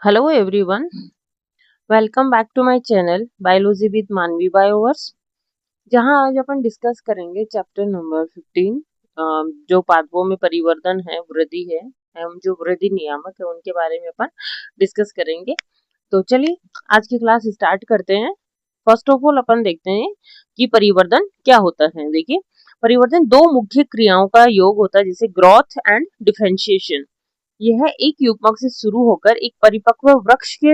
Hello everyone, welcome back to my channel Biology with Manvi Bioverse। जहां आज अपन discuss करेंगे chapter number 15 जो पादपों में परिवर्तन है, वृद्धि है एवं जो वृद्धि नियामक है उनके बारे में अपन डिस्कस करेंगे। तो चलिए आज की क्लास स्टार्ट करते हैं। फर्स्ट ऑफ ऑल अपन देखते हैं कि परिवर्तन क्या होता है। देखिए, परिवर्तन दो मुख्य क्रियाओं का योग होता है, जैसे ग्रोथ एंड डिफरेंशिएशन। यह एक युग्मक से शुरू होकर एक परिपक्व वृक्ष के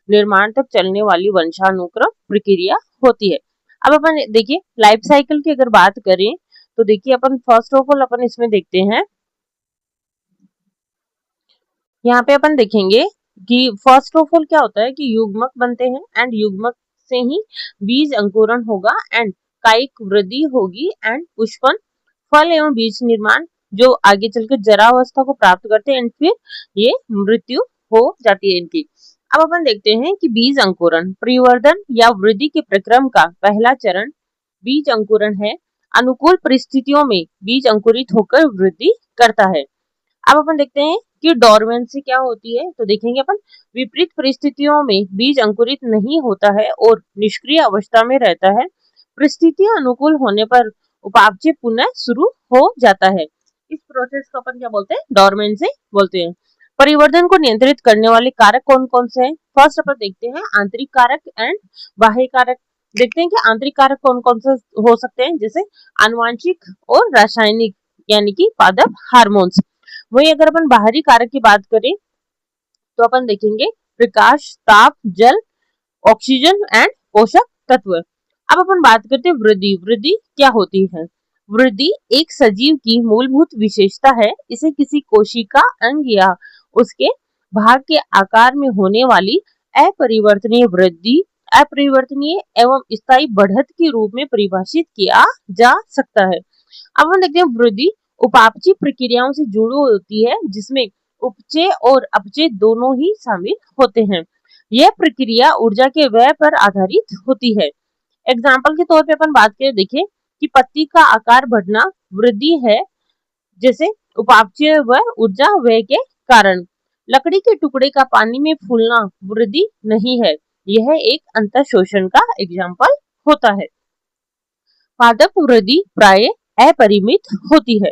निर्माण तक चलने वाली वंशानुक्रम प्रक्रिया होती है। अब अपन देखिए लाइफ साइकिल की अगर बात करें तो देखिए अपन फर्स्ट ऑफ ऑल अपन इसमें देखते हैं, यहाँ पे अपन देखेंगे कि फर्स्ट ऑफ ऑल क्या होता है कि युग्मक बनते हैं एंड युग्मक से ही बीज अंकुरण होगा एंड कायिक वृद्धि होगी एंड पुष्पन, फल एवं बीज निर्माण जो आगे चलकर जरावस्था को प्राप्त करते हैं एंड फिर ये मृत्यु हो जाती है इनकी। अब अपन देखते हैं कि बीज अंकुरण परिवर्धन या वृद्धि के प्रक्रम का पहला चरण बीज अंकुरण है। अनुकूल परिस्थितियों में बीज अंकुरित होकर वृद्धि करता है। अब अपन देखते हैं कि डोरमेंसी क्या होती है, तो देखेंगे अपन विपरीत परिस्थितियों में बीज अंकुरित नहीं होता है और निष्क्रिय अवस्था में रहता है। परिस्थितियां अनुकूल होने पर उपापचय पुनः शुरू हो जाता है। इस प्रोसेस को अपन क्या बोलते हैं, डोरमेंसी बोलते हैं। परिवर्तन को नियंत्रित करने वाले कारक कौन कौन से हैं? फर्स्ट अपन देखते हैं आंतरिक कारक एंड बाह्य कारक। देखते हैं कि आंतरिक कारक कौन कौन से हो सकते हैं, जैसे आनुवांशिक और रासायनिक यानी कि पादप हार्मोन्स। वही अगर अपन बाहरी कारक की बात करें तो अपन देखेंगे प्रकाश, ताप, जल, ऑक्सीजन एंड पोषक तत्व। अब अपन बात करते हैं वृद्धि। वृद्धि क्या होती है? वृद्धि एक सजीव की मूलभूत विशेषता है। इसे किसी कोशिका, अंग या उसके भाग के आकार में होने वाली अपरिवर्तनीय वृद्धि, अपरिवर्तनीय एवं स्थायी बढ़त के रूप में परिभाषित किया जा सकता है। अब हम देखते हैं वृद्धि उपापचय प्रक्रियाओं से जुड़ी होती है, जिसमें उपचय और अपचय दोनों ही शामिल होते हैं। यह प्रक्रिया ऊर्जा के व्यय पर आधारित होती है। एग्जाम्पल के तौर पे अपन बात करें, देखिए कि पत्ती का आकार बढ़ना वृद्धि है, जैसे उपापचय व ऊर्जा व्यय के कारण। लकड़ी के टुकड़े का पानी में फूलना वृद्धि नहीं है, यह एक अंतःशोषण का एग्जाम्पल होता है। पादप वृद्धि प्राय अपरिमित होती है।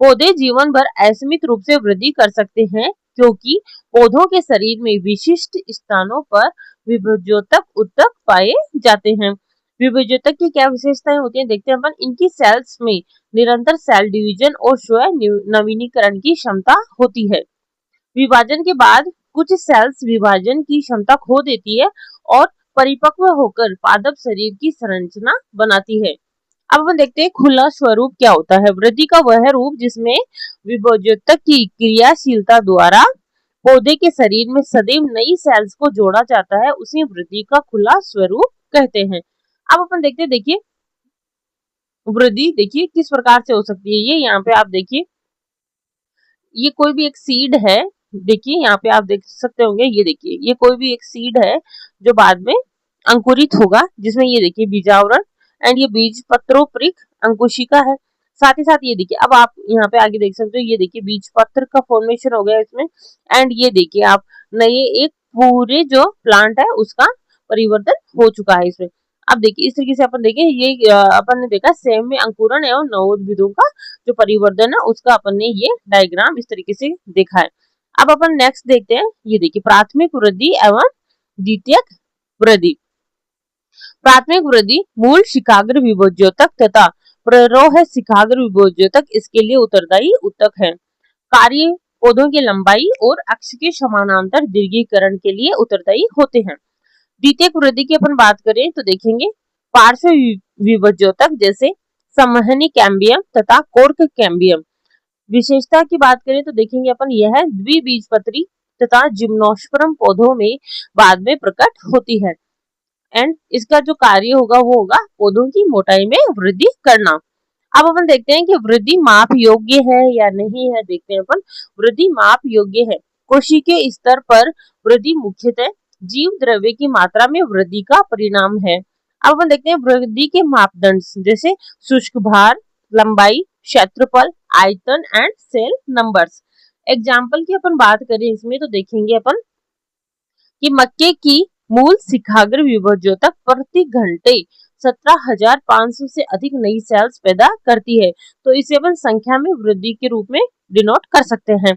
पौधे जीवन भर असीमित रूप से वृद्धि कर सकते हैं, क्योंकि पौधों के शरीर में विशिष्ट स्थानों पर विभज्योतक ऊतक पाए जाते हैं। विभज्योतक की क्या विशेषताएं होती हैं, देखते हैं अपन। इनकी सेल्स में निरंतर सेल डिवीजन और स्वयं नवीनीकरण की क्षमता होती है। विभाजन के बाद कुछ सेल्स विभाजन की क्षमता खो देती है और परिपक्व होकर पादप शरीर की संरचना बनाती है। अब अपन देखते हैं खुला स्वरूप क्या होता है। वृद्धि का वह रूप जिसमें विभज्योतक की क्रियाशीलता द्वारा पौधे के शरीर में सदैव नई सेल्स को जोड़ा जाता है, उसी वृद्धि का खुला स्वरूप कहते हैं। अब अपन देखते हैं, देखिए वृद्धि देखिए किस प्रकार से हो सकती है। ये यहाँ पे आप देखिए, ये कोई भी एक सीड है। देखिए यहाँ पे आप देख सकते होंगे, ये देखिए ये कोई भी एक सीड है जो बाद में अंकुरित होगा, जिसमें ये देखिए बीजावरण एंड ये बीज पत्रों परिक अंकुशिका है। साथ ही साथ ये देखिए, अब आप यहाँ पे आगे देख सकते हो, ये देखिए बीज पत्र का फॉर्मेशन हो गया इसमें एंड ये देखिए आप नए एक पूरे जो प्लांट है उसका परिवर्तन हो चुका है इसमें। अब देखिए इस तरीके से अपन देखिए ये अपन ने देखा सेम में अंकुरण एवं नवोद्भिदों का जो परिवर्तन है उसका अपन ने ये डायग्राम इस तरीके से देखा है। अब अपन नेक्स्ट देखते हैं, ये देखिए प्राथमिक वृद्धि एवं द्वितीयक वृद्धि। प्राथमिक वृद्धि मूल शिखाग्र विभज्योतक तथा प्ररोह शिखाग्र विभज्योतक इसके लिए उत्तरदायी ऊतक है। कार्य पौधों की लंबाई और अक्ष के समानांतर दीर्घीकरण के लिए उत्तरदायी होते हैं। द्वितीयक वृद्धि की अपन बात करें तो देखेंगे पार्श्व विभज्योतक जैसे संवहनी कैम्बियम तथा कोर्क कैम्बियम। विशेषता की बात करें तो देखेंगे अपन यह द्विबीजपत्री तथा जिम्नोस्पर्म पौधों में बाद में प्रकट होती है एंड इसका जो कार्य होगा वो होगा पौधों की मोटाई में वृद्धि करना। अब अपन देखते हैं कि वृद्धि माप योग्य है या नहीं है। देखते हैं अपन, वृद्धि माप योग्य है। कोशिकीय स्तर पर वृद्धि मुख्यतः जीव द्रव्य की मात्रा में वृद्धि का परिणाम है। अब अपन देखते हैं वृद्धि के मापदंड, जैसे शुष्क भार, लंबाई, क्षेत्रफल, आयतन एंड सेल नंबर्स। एग्जाम्पल की अपन बात करें इसमें तो देखेंगे अपन कि मक्के की मूल शिखाग्र विभोज्योतक प्रति घंटे 17,500 से अधिक नई सेल्स पैदा करती है। तो इसे अपन संख्या में वृद्धि के रूप में डिनोट कर सकते हैं।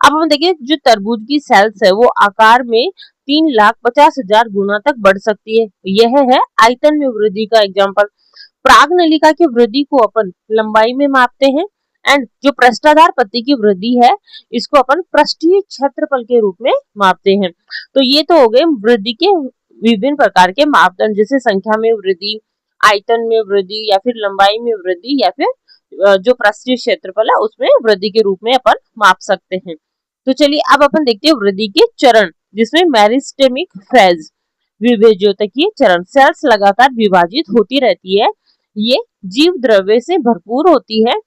अब हम देखिए जो तरबूज की सेल्स है वो आकार में 3,50,000 गुना तक बढ़ सकती है। यह है आयतन में वृद्धि का एग्जाम्पल। प्राग नलिका की वृद्धि को अपन लंबाई में मापते हैं एंड जो पृष्ठाधार पत्ती की वृद्धि है इसको अपन पृष्ठीय क्षेत्रफल के रूप में मापते हैं। तो ये तो हो गए वृद्धि के विभिन्न प्रकार के मापदंड, जैसे संख्या में वृद्धि, आयतन में वृद्धि, या फिर लंबाई में वृद्धि, या फिर जो पृष्ठीय क्षेत्रफल है उसमें वृद्धि के रूप में अपन माप सकते हैं। तो चलिए अब अपन देखते हैं वृद्धि के चरण, जिसमें मेरिस्टेमिक फेज विभेज्योतकीय चरण। सेल्स लगातार विभाजित होती रहती है, ये जीव द्रव्य से भरपूर होती है,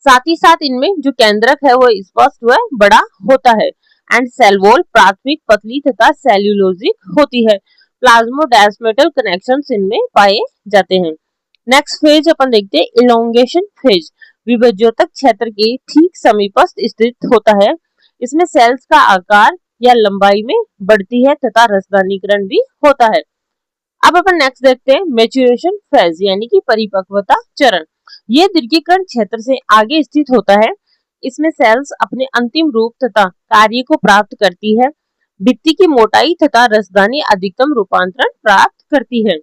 साथ ही साथ इनमें जो केंद्रक है वो स्पष्ट व बड़ा होता है एंड सेल वॉल प्राथमिक पतली तथा सेल्यूलोजिक होती है। प्लाज्मोडेस्मेटल कनेक्शंस इनमें पाए जाते हैं। नेक्स्ट फेज अपन देखते हैं इलोंगेशन फेज, विभज्योतक क्षेत्र के ठीक समीपस्थ स्थित होता है। इसमें सेल्स का आकार या लंबाई में बढ़ती है तथा रसदानीकरण भी होता है। अब अपन नेक्स्ट देखते हैं मैच्योरेशन फेज यानी कि परिपक्वता चरण। यह दीर्घीकरण क्षेत्र से आगे स्थित होता है। इसमें सेल्स अपने अंतिम रूप तथा कार्य को प्राप्त करती है। भित्ति की मोटाई तथा रसदानी अधिकतम रूपांतरण प्राप्त करती है।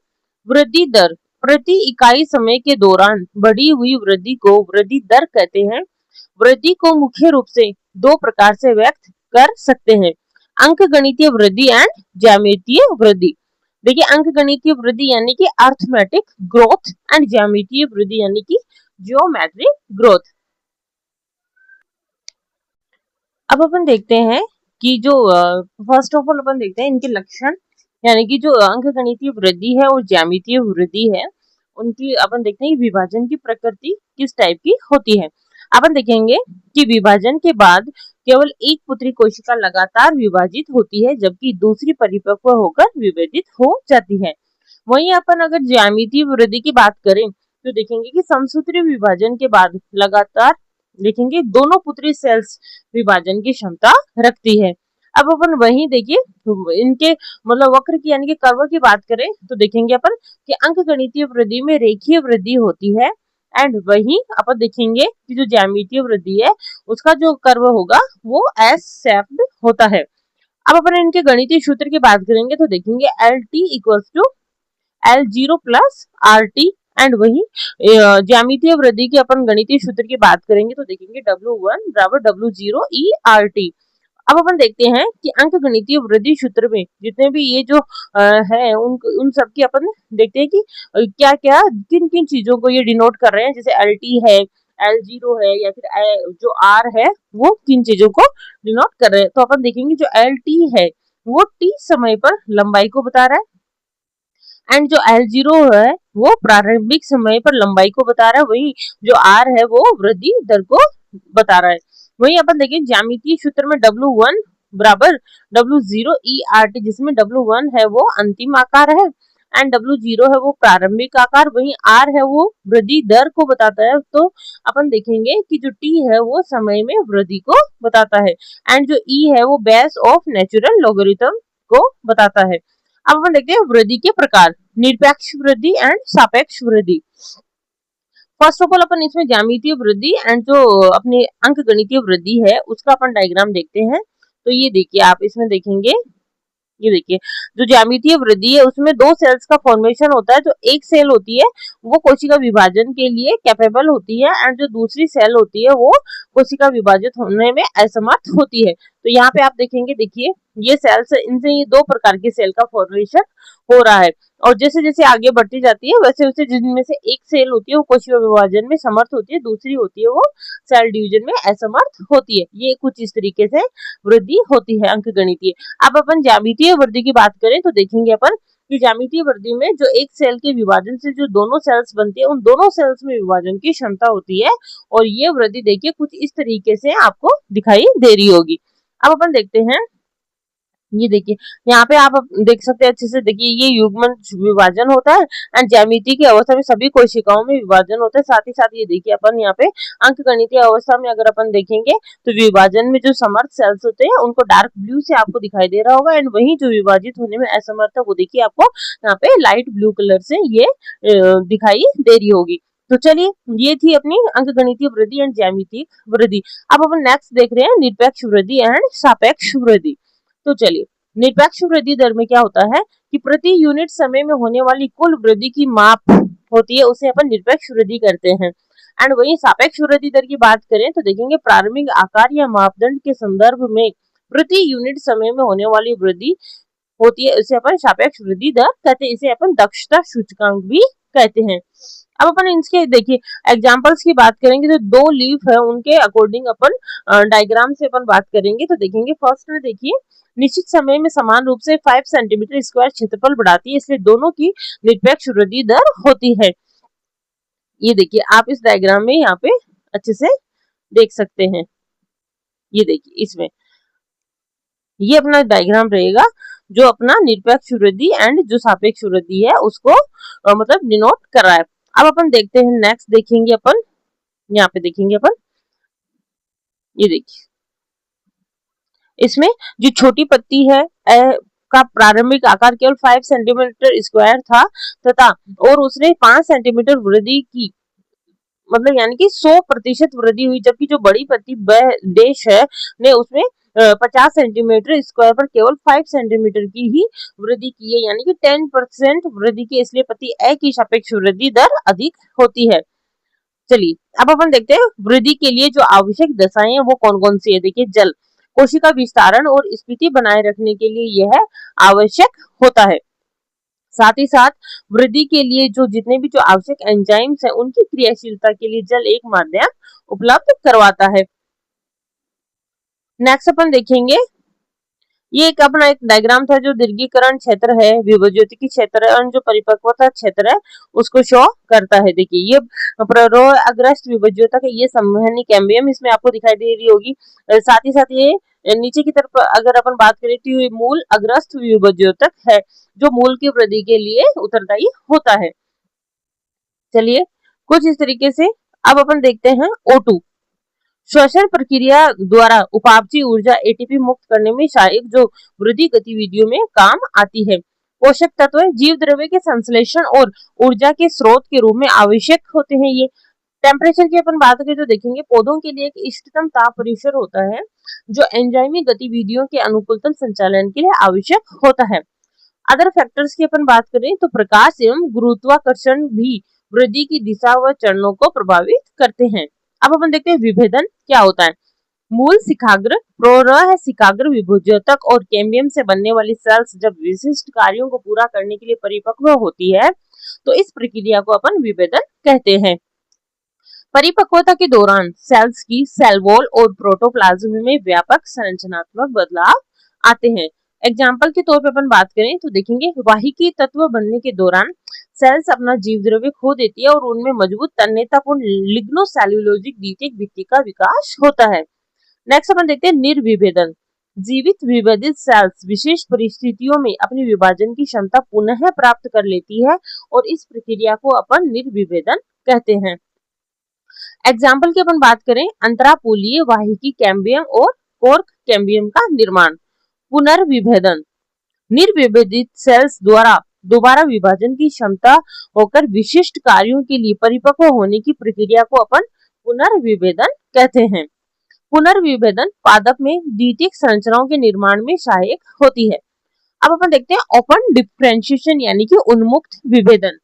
वृद्धि दर, प्रति इकाई समय के दौरान बढ़ी हुई वृद्धि को वृद्धि दर कहते हैं। वृद्धि को मुख्य रूप से दो प्रकार से व्यक्त कर सकते हैं, अंकगणितीय वृद्धि एंड ज्यामितीय वृद्धि। देखिए अंकगणितीय वृद्धि यानी कि अर्थमेटिक ग्रोथ एंड ज्यामितीय वृद्धि यानी कि जियोमेट्रिक ग्रोथ। अब अपन देखते हैं कि जो फर्स्ट ऑफ ऑल अपन देखते हैं इनके लक्षण, यानी कि जो अंकगणितीय वृद्धि है और ज्यामितीय वृद्धि है उनकी अपन देखते हैं विभाजन की प्रकृति किस टाइप की होती है। अपन देखेंगे कि विभाजन के बाद केवल एक पुत्री कोशिका लगातार विभाजित होती है जबकि दूसरी परिपक्व होकर विभेदित हो जाती है। वहीं अपन अगर ज्यामितीय वृद्धि की बात करें तो देखेंगे कि समसूत्री विभाजन के बाद लगातार देखेंगे दोनों पुत्री सेल्स विभाजन की क्षमता रखती है। अब अपन वही देखिए इनके मतलब वक्र की यानी कि कर्व की बात करें तो देखेंगे अपन कि अंकगणितीय वृद्धि में रेखीय वृद्धि होती है एंड वही अपन देखेंगे कि जो ज्यामितीय वृद्धि है उसका जो कर्व होगा वो एस शेप्ड होता है। अब अपन इनके गणितीय सूत्र की बात करेंगे तो देखेंगे L T equals to L0 plus R T and वही ज्यामितीय वृद्धि की अपन गणितीय सूत्र की बात करेंगे तो देखेंगे W1 बराबर W0 ERT। अब अपन देखते हैं कि अंकगणितीय वृद्धि सूत्र में जितने भी ये जो है उन सब की अपन देखते हैं कि क्या क्या किन किन चीजों को ये डिनोट कर रहे हैं, जैसे LT है, L0 है, या फिर जो R है वो किन चीजों को डिनोट कर रहे हैं। तो अपन देखेंगे जो LT है वो T समय पर लंबाई को बता रहा है एंड जो L0 है वो प्रारंभिक समय पर लंबाई को बता रहा है, वही जो R है वो वृद्धि दर को बता रहा है। वही अपन देखें ज्यामितीय सूत्र में W1 बराबर W0 ERT, जिसमें W1 है वो अंतिम आकार है एंड W0 है वो प्रारंभिक आकार, वही R है वो वृद्धि दर को बताता है। तो अपन देखेंगे कि जो T है वो समय में वृद्धि को बताता है एंड जो E है वो बेस ऑफ नेचुरल लॉगरिथम को बताता है। अब अपन देखते हैं वृद्धि के प्रकार, निरपेक्ष वृद्धि एंड सापेक्ष वृद्धि। फर्स्ट ऑफ ऑल अपन इसमें ज्यामितीय वृद्धि एंड जो अपनी अंकगणितीय वृद्धि है उसका अपन डायग्राम देखते हैं। तो ये देखिए आप इसमें देखेंगे, ये देखिए जो ज्यामितीय वृद्धि है उसमें दो सेल्स का फॉर्मेशन होता है। जो एक सेल होती है वो कोशिका विभाजन के लिए कैपेबल होती है एंड जो दूसरी सेल होती है वो कोशिका विभाजित होने में असमर्थ होती है। तो यहाँ पे आप देखेंगे, देखिए ये सेल्स, इनसे ये दो प्रकार की सेल का फॉर्मेशन हो रहा है और जैसे जैसे आगे बढ़ती जाती है वैसे वैसे जिनमें से एक सेल होती है वो कोशिका विभाजन में समर्थ होती है, दूसरी होती है वो सेल डिवीजन में असमर्थ होती है। ये कुछ इस तरीके से वृद्धि होती है अंकगणितीय। अब अपन ज्यामितीय वृद्धि की बात करें तो देखेंगे अपन कि ज्यामितीय वृद्धि में जो एक सेल के विभाजन से जो दोनों सेल्स बनती है उन दोनों सेल्स में विभाजन की क्षमता होती है और ये वृद्धि देखिए कुछ इस तरीके से आपको दिखाई दे रही होगी। अब अपन देखते हैं ये देखिए, यहाँ पे आप देख सकते हैं अच्छे से, देखिए ये युग्मन विभाजन होता है एंड ज्यामिति की अवस्था में सभी कोशिकाओं में विभाजन होता है। साथ ही साथ ये देखिए अपन यहाँ पे अंकगणितीय अवस्था में अगर अपन देखेंगे तो विभाजन में जो समर्थ सेल्स होते हैं उनको डार्क ब्लू से आपको दिखाई दे रहा होगा, एंड वही जो विभाजित होने में असमर्थ है वो देखिए आपको यहाँ पे लाइट ब्लू कलर से ये दिखाई दे रही होगी। तो चलिए, ये थी अपनी अंकगणितीय वृद्धि एंड ज्यामितीय वृद्धि। अब अपन नेक्स्ट देख रहे हैं निरपेक्ष वृद्धि एंड सापेक्ष वृद्धि। तो चलिए, निरपेक्ष वृद्धि दर में क्या होता है कि प्रति यूनिट समय में होने वाली कुल वृद्धि की माप होती है, उसे अपन निरपेक्ष वृद्धि करते हैं। एंड वही सापेक्ष वृद्धि दर की बात करें तो देखेंगे प्रारंभिक आकार या मापदंड के संदर्भ में प्रति यूनिट समय में होने वाली वृद्धि होती है, इसे अपन सापेक्ष वृद्धि दर कहते हैं। इसे अपन दक्षता सूचकांक भी कहते हैं। अब अपन इसके देखिए एग्जांपल्स की बात करेंगे तो दो लीफ है उनके अकॉर्डिंग अपन डायग्राम से अपन बात करेंगे तो देखेंगे फर्स्ट में देखिए निश्चित समय में समान रूप से 5 सेंटीमीटर स्क्वायर क्षेत्रफल बढ़ाती है, इसलिए दोनों की निरपेक्ष वृद्धि दर होती है। ये देखिए आप इस डायग्राम में यहाँ पे अच्छे से देख सकते हैं। ये देखिए इसमें ये अपना डायग्राम रहेगा जो अपना निरपेक्ष वृद्धि एंड जो सापेक्ष वृद्धि है उसको मतलब डिनोट कर रहा है। अब अपन देखते हैं नेक्स्ट देखेंगे अपन, यहाँ पे देखेंगे अपन, ये देखिए इसमें जो छोटी पत्ती है का प्रारंभिक आकार केवल 5 सेंटीमीटर स्क्वायर था तथा और उसने 5 सेंटीमीटर वृद्धि की, मतलब यानी कि 100% वृद्धि हुई, जबकि जो बड़ी पत्ती देश है ने उसमें 50 सेंटीमीटर स्क्वायर पर केवल 5 सेंटीमीटर की ही वृद्धि की है, यानी कि 10% वृद्धि की, इसलिए पत्ती ए की सापेक्ष वृद्धि दर अधिक होती है। चलिए अब अपन देखते हैं वृद्धि के लिए जो आवश्यक दशाएं हैं वो कौन कौन सी है। देखिए जल, कोशिका विस्तारण और स्फीति बनाए रखने के लिए यह आवश्यक होता है। साथ ही साथ वृद्धि के लिए जो जितने भी जो आवश्यक एंजाइम्स हैं उनकी क्रियाशीलता के लिए जल एक माध्यम उपलब्ध करवाता है। नेक्स्ट अपन देखेंगे ये एक अपना एक डायग्राम था जो दीर्घीकरण क्षेत्र है, विभज्योतिकी क्षेत्र और जो परिपक्वता क्षेत्र है उसको शो करता है। देखिए ये प्ररोग्रस्त विभज्योतक है, ये संवहनी कैम्बियम इसमें आपको दिखाई दे रही होगी। साथ ही साथ ये नीचे की तरफ अगर अपन बात करें तो ये मूल अग्रस्त विभज्योतक है जो मूल की वृद्धि के लिए उत्तरदायी होता है। चलिए कुछ इस तरीके से अब अपन देखते हैं O2 श्वसन प्रक्रिया द्वारा उपापचय ऊर्जा एटीपी मुक्त करने में सहायक जो वृद्धि गतिविधियों में काम आती है। पोषक तत्व जीव द्रव्य के संश्लेषण और ऊर्जा के स्रोत के रूप में आवश्यक होते हैं। ये टेम्परेचर की अपन बात करें तो देखेंगे पौधों के लिए एक इष्टतम ताप परिसर होता है जो एंजाइमी गतिविधियों के अनुकूलतम संचालन के लिए आवश्यक होता है। अदर फैक्टर्स की अपन बात करें तो प्रकाश एवं गुरुत्वाकर्षण भी वृद्धि की दिशा व चरणों को प्रभावित करते हैं। अब अपन देखते हैं विभेदन क्या होता है। मूल शिखाग्र, प्रोरह शिखाग्र विभज्योतक और कैम्बियम से बनने वाली सेल्स जब विशिष्ट कार्यों को पूरा करने के लिए परिपक्व होती है तो इस प्रक्रिया को अपन विभेदन कहते हैं। परिपक्वता के दौरान सेल्स की सेल वॉल और प्रोटोप्लाज्म में व्यापक संरचनात्मक बदलाव आते हैं। एग्जाम्पल के तौर पर अपन बात करें तो देखेंगे वाहिकी तत्व बनने के दौरान सेल्स अपना जीव द्रव्य खो देती है और उनमें मजबूत तन्यतापूर्ण लिग्नोसेल्यूलोजिक द्वितीयक भित्ति का विकास होता है। नेक्स्ट अपन देखते हैं निर्विभेदन। जीवित विभेदित सेल्स विशेष परिस्थितियों में अपनी विभाजन की क्षमता पुनः प्राप्त कर लेती है और इस प्रक्रिया को अपन निर्विभेदन कहते हैं। एग्जाम्पल की अपन बात करें अंतरापोलीय वाहिकी कैम्बियम और कोर्क कैम्बियम का निर्माण। पुनर्विभेदन, निर्विभेदित सेल्स द्वारा दोबारा विभाजन की क्षमता होकर विशिष्ट कार्यों के लिए परिपक्व होने की प्रक्रिया को अपन पुनर्विभेदन कहते हैं। पुनर्विभेदन पादप में द्वितीयक संरचनाओं के निर्माण में सहायक होती है। अब अपन देखते हैं ओपन डिफरेंशिएशन यानी कि उन्मुक्त विभेदन।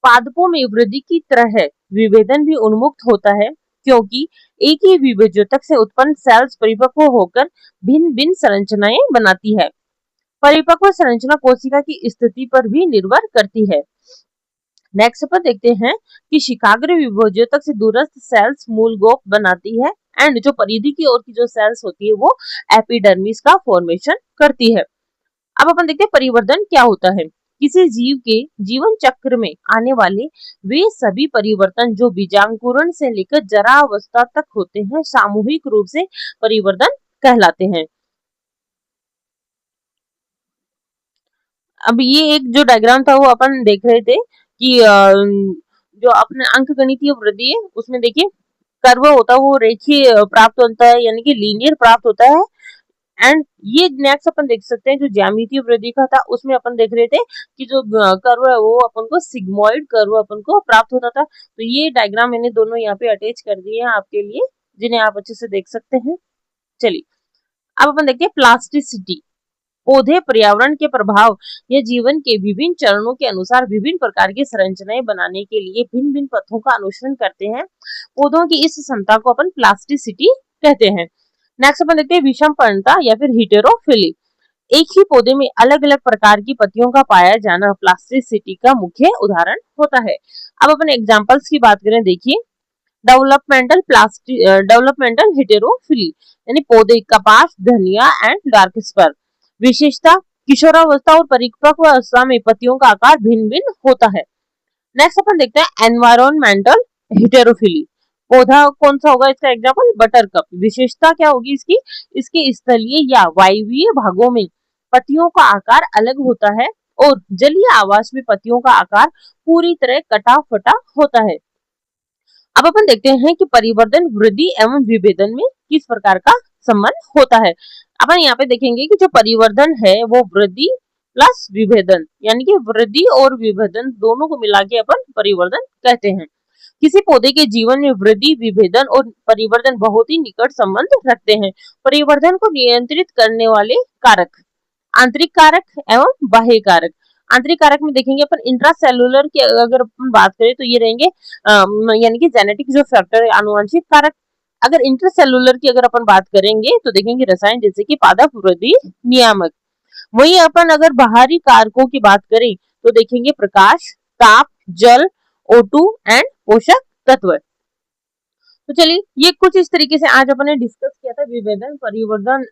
पादपों में वृद्धि की तरह विभेदन भी उन्मुक्त होता है क्योंकि एक ही विभज्योतक से उत्पन्न सेल्स परिपक्व होकर भिन्न भिन्न संरचनाएं बनाती है। परिपक्व संरचना कोशिका की स्थिति पर भी निर्भर करती है। नेक्स्ट पर देखते हैं कि शिखाग्र विभज्योतक से दूरस्थ सेल्स मूल गोप बनाती है एंड जो परिधि की ओर की जो सेल्स होती है वो एपिडर्मिस का फॉर्मेशन करती है। अब अपन देखते हैं परिवर्धन क्या होता है। किसी जीव के जीवन चक्र में आने वाले वे सभी परिवर्तन जो बीजांकुरण से लेकर जरा अवस्था तक होते हैं सामूहिक रूप से परिवर्तन कहलाते हैं। अब ये एक जो डायग्राम था वो अपन देख रहे थे कि जो अपने अंकगणितीय वृद्धि है उसमें देखिए कर्व होता है वो रेखीय प्राप्त होता है, यानी कि लीनियर प्राप्त होता है। एंड ये नेक्स्ट अपन देख सकते हैं जो ज्यामितीय वृद्धि का था उसमें अपन देख रहे थे कि जो कर्व है वो अपन को सिग्मोइड कर्व अपन को प्राप्त होता था। तो ये डायग्राम मैंने दोनों यहाँ पे अटैच कर दिए हैं आपके लिए, जिन्हें आप अच्छे से देख सकते हैं। चलिए अब अपन देखते हैं प्लास्टिसिटी। पौधे पर्यावरण के प्रभाव या जीवन के विभिन्न चरणों के अनुसार विभिन्न प्रकार की संरचनाएं बनाने के लिए भिन्न भिन्न पथों का अनुसरण करते हैं। पौधों की इस क्षमता को अपन प्लास्टिसिटी कहते हैं। नेक्स्ट अपन देखते हैं विषमपर्णता या फिर हेटेरोफिली। एक ही पौधे में अलग अलग प्रकार की पत्तियों का पाया जाना प्लास्टिसिटी का मुख्य उदाहरण होता है। अब अपन एग्जांपल्स की बात करें, देखिए डेवलपमेंटल हेटेरोफिली यानी पौधे कपास, धनिया एंड डार्कस्पर। विशेषता किशोरावस्था और परिपक्व अवस्था में पत्तियों का आकार भिन्न भिन्न होता है। नेक्स्ट अपन देखते हैं एनवायरमेंटल हेटेरोफिली। पौधा कौन सा होगा इसका एग्जांपल, बटरकप। विशेषता क्या होगी इसकी, इसके स्थलीय या वायवीय भागों में पत्तियों का आकार अलग होता है और जलीय आवास में पत्तियों का आकार पूरी तरह कटा फटा होता है। अब अपन देखते हैं कि परिवर्धन वृद्धि एवं विभेदन में किस प्रकार का संबंध होता है। अपन यहाँ पे देखेंगे कि जो परिवर्धन है वो वृद्धि प्लस विभेदन, यानी कि वृद्धि और विभेदन दोनों को मिला के अपन परिवर्धन कहते हैं। किसी पौधे के जीवन में वृद्धि, विभेदन और परिवर्तन बहुत ही निकट संबंध रखते हैं। परिवर्धन को नियंत्रित करने वाले कारक आंतरिक कारक एवं बाह्य कारक। आंतरिक कारक में देखेंगे अपन इंट्रासेलुलर की अगर अपन बात करें तो ये रहेंगे यानी कि जेनेटिक जो फैक्टर है, आनुवंशिक कारक। अगर इंट्रासेलुलर की अगर अपन बात करेंगे तो देखेंगे रसायन जैसे कि पादप वृद्धि नियामक। वहीं अपन अगर बाहरी कारकों की बात करें तो देखेंगे प्रकाश, ताप, जल, O2 एंड पोषक तत्व। तो चलिए ये कुछ इस तरीके से आज अपन ने डिस्कस किया था विभेदन, परिवर्धन,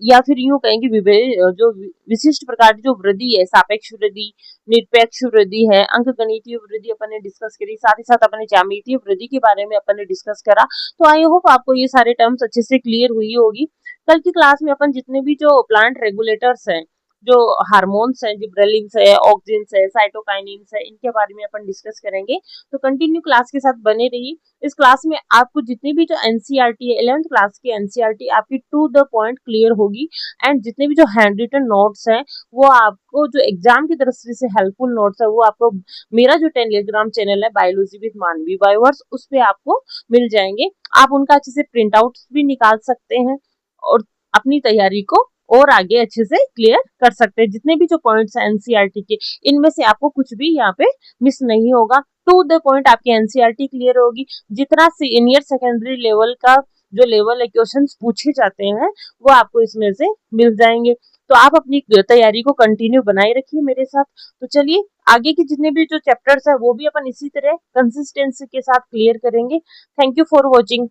या फिर यूं कहेंगे जो विशिष्ट प्रकार की जो वृद्धि है, सापेक्ष वृद्धि, निरपेक्ष वृद्धि है, अंकगणितीय वृद्धि अपन ने डिस्कस करी, साथ ही साथ अपन ने ज्यामितीय वृद्धि के बारे में अपन ने डिस्कस करा। तो आई होप आपको ये सारे टर्म्स अच्छे से क्लियर हुई होगी। कल की क्लास में अपन जितने भी जो प्लांट रेगुलेटर्स हैं, जो हार्मोन्स हैं, जिब्रेलिन्स है, ऑक्सिन्स है, साइटोकाइनिन्स है, इनके बारे में अपन डिस्कस करेंगे। तो कंटिन्यू क्लास के साथ बने रहिए। इस क्लास में आपको जितनी भी जो एनसीईआरटी है, 11th क्लास की एनसीईआरटी आपकी टू द पॉइंट क्लियर होगी। एंड जितने भी जो हैंड रिटन नोट्स हैं वो आपको जो एग्जाम की दृष्टि से हेल्पफुल नोट्स है वो आपको मेरा जो टेलीग्राम चैनल है बायोलॉजी विद मानवी बायोवर्स उस पे आपको मिल जाएंगे। आप उनका अच्छे से प्रिंट आउट भी निकाल सकते हैं और अपनी तैयारी को और आगे अच्छे से क्लियर कर सकते हैं। जितने भी जो पॉइंट्स हैं एनसीईआरटी के, इनमें से आपको कुछ भी यहाँ पे मिस नहीं होगा। टू द पॉइंट आपकी एनसीईआरटी क्लियर होगी। जितना सीनियर सेकेंडरी लेवल का जो लेवल है क्वेश्चंस पूछे जाते हैं वो आपको इसमें से मिल जाएंगे। तो आप अपनी तैयारी को कंटिन्यू बनाए रखिए मेरे साथ। तो चलिए आगे के जितने भी जो चैप्टर्स है वो भी अपन इसी तरह कंसिस्टेंसी के साथ क्लियर करेंगे। Thank you for watching.